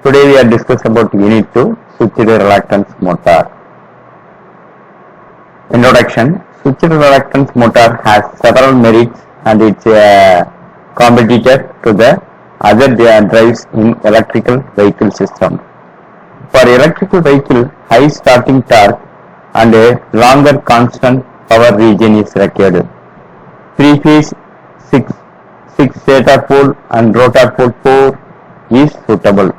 Today we are discussing about Unit 2, Switched Reluctance Motor. Introduction. Switched reluctance motor has several merits and it's a competitor to the other drives in electrical vehicle system. For electrical vehicle, high starting torque and a longer constant power region is required. Three-phase 6 stator pole and rotor pole 4 is suitable.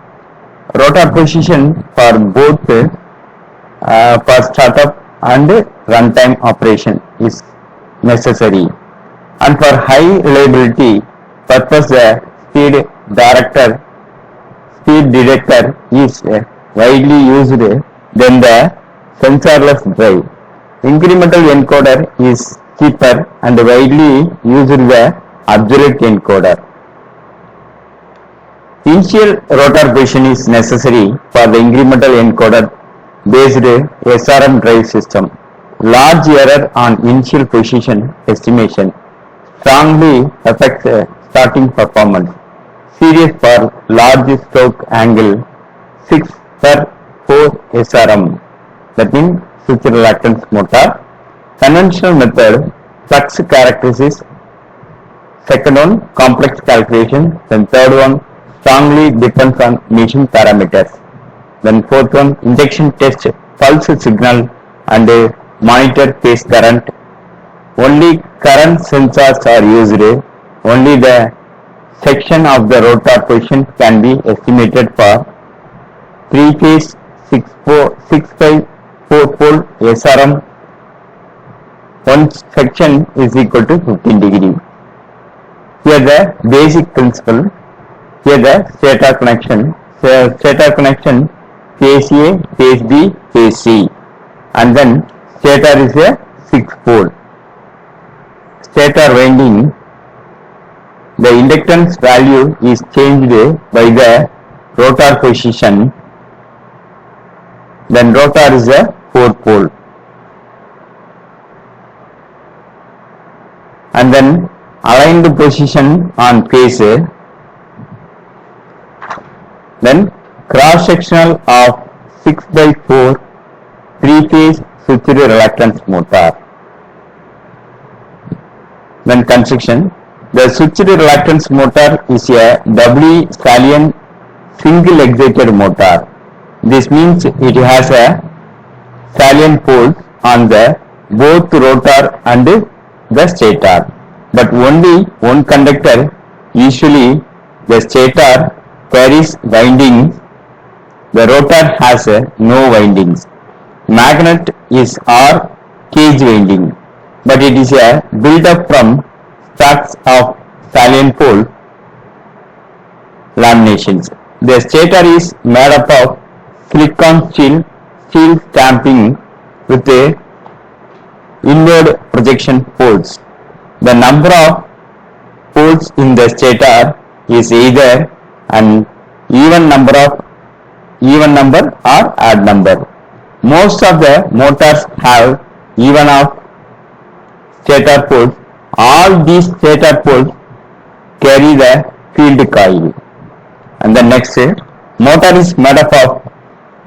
Rotor position for both for startup and runtime operation is necessary, and for high reliability purpose the speed detector is widely used than the sensorless drive. Incremental encoder is cheaper and widely used the absolute encoder. Initial rotor position is necessary for the incremental encoder based SRM drive system. Large error on initial position estimation strongly affects starting performance. Serious for large stroke angle 6 per 4 SRM, that means switched reluctance motor. Conventional method, flux characteristics. Second one, complex calculation. Then third one, strongly depends on machine parameters. Then fourth one, injection test pulse signal and monitor phase current. Only current sensors are used. Only the section of the rotor position can be estimated for 3-phase 6-4 SRM. One section is equal to 15 degree. Here the basic principle. Here the stator connection. Stator connection phase A, phase B, phase C, and then stator is a 6-pole. Stator winding, the inductance value is changed by the rotor position. Then rotor is a 4-pole, and then aligned position on phase A. Then cross sectional of 6/4 3-phase switched reluctance motor. Then construction. The switched reluctance motor is a doubly salient single excited motor. This means it has a salient poles on the both rotor and the stator, but only one conductor, usually the stator, carries windings. The rotor has no windings. Magnet is or cage winding, but it is built up from stacks of salient pole laminations. The stator is made up of silicon steel stamping with inward projection poles. The number of poles in the stator is either an even number or odd number. Most of the motors have even of stator poles. All these stator poles carry the field coil. And the next motor is made up of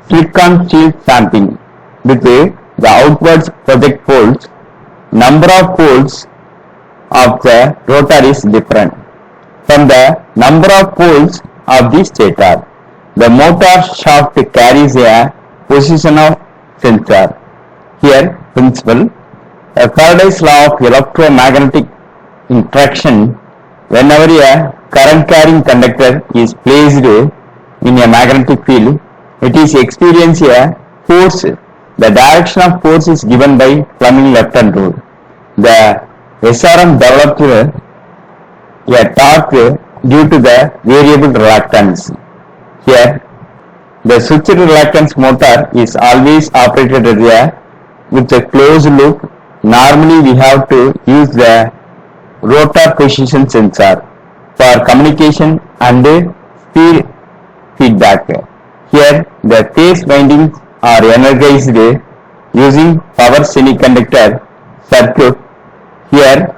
silicon steel stamping with the outwards project poles. Number of poles of the rotor is different from the number of poles of the stator. The motor shaft carries a position of sensor. Here, principle. Faraday's law of electromagnetic interaction. Whenever a current carrying conductor is placed in a magnetic field, it is experience a force. The direction of force is given by Fleming left-hand rule. The SRM developed a torque due to the variable reluctance. Here, the switched reluctance motor is always operated with a closed loop. Normally, we have to use the rotor position sensor for communication and speed feedback. Here, the phase windings are energized using power semiconductor circuit. Here,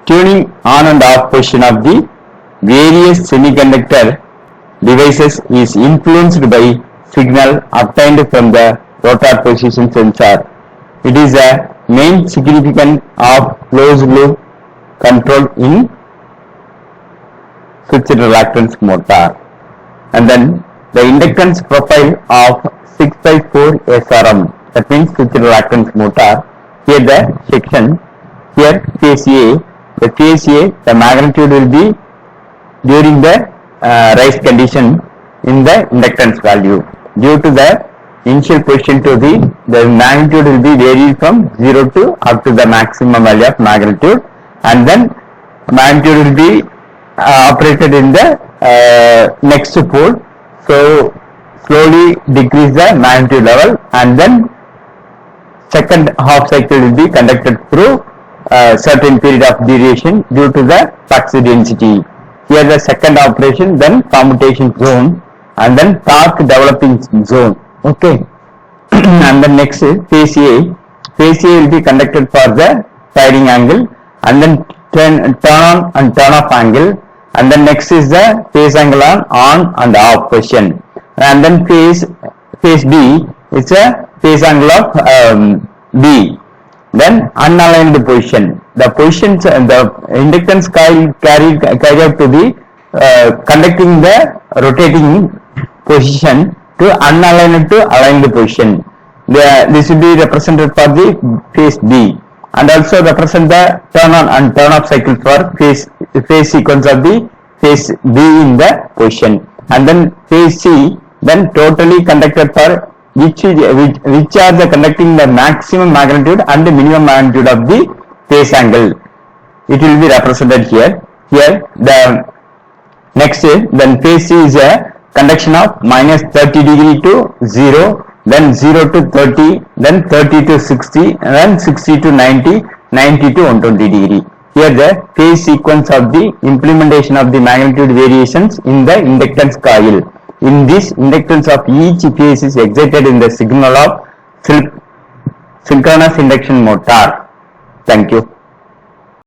tuning on and off position of the various semiconductor devices is influenced by signal obtained from the rotor position sensor. It is a main significance of closed loop control in switched reluctance motor. And then the inductance profile of 6x4 SRM, that means switched reluctance motor. Here the section, here phase A, the phase A, the magnitude will be during the rise condition in the inductance value. Due to the initial position to the magnitude will be varied from 0 to up to the maximum value of magnitude, and then magnitude will be operated in the next pole. So slowly decrease the magnitude level, and then second half cycle will be conducted through a certain period of duration due to the flux density. Here the second operation, then commutation zone, and then torque developing zone. Okay. And then next phase A. Phase A will be conducted for the firing angle, and then turn on and turn off angle, and then next is the phase angle on and off position. And then phase B, it's a phase angle of B. Then unaligned position. The positions and the inductance carried out to the conducting the rotating position to unaligned to aligned position. This will be represented for the phase B, and also represent the turn on and turn off cycle for phase sequence of the phase B in the position. And then phase C, then totally conducted for which are the conducting the maximum magnitude and the minimum magnitude of the phase angle. It will be represented here. Here the next is, then phase C is a conduction of minus 30 degree to 0, then 0 to 30, then 30 to 60, and then 60 to 90, 90 to 120 degree. Here the phase sequence of the implementation of the magnitude variations in the inductance coil. In this, inductance of each phase is excited in the signal of synchronous induction motor. Thank you.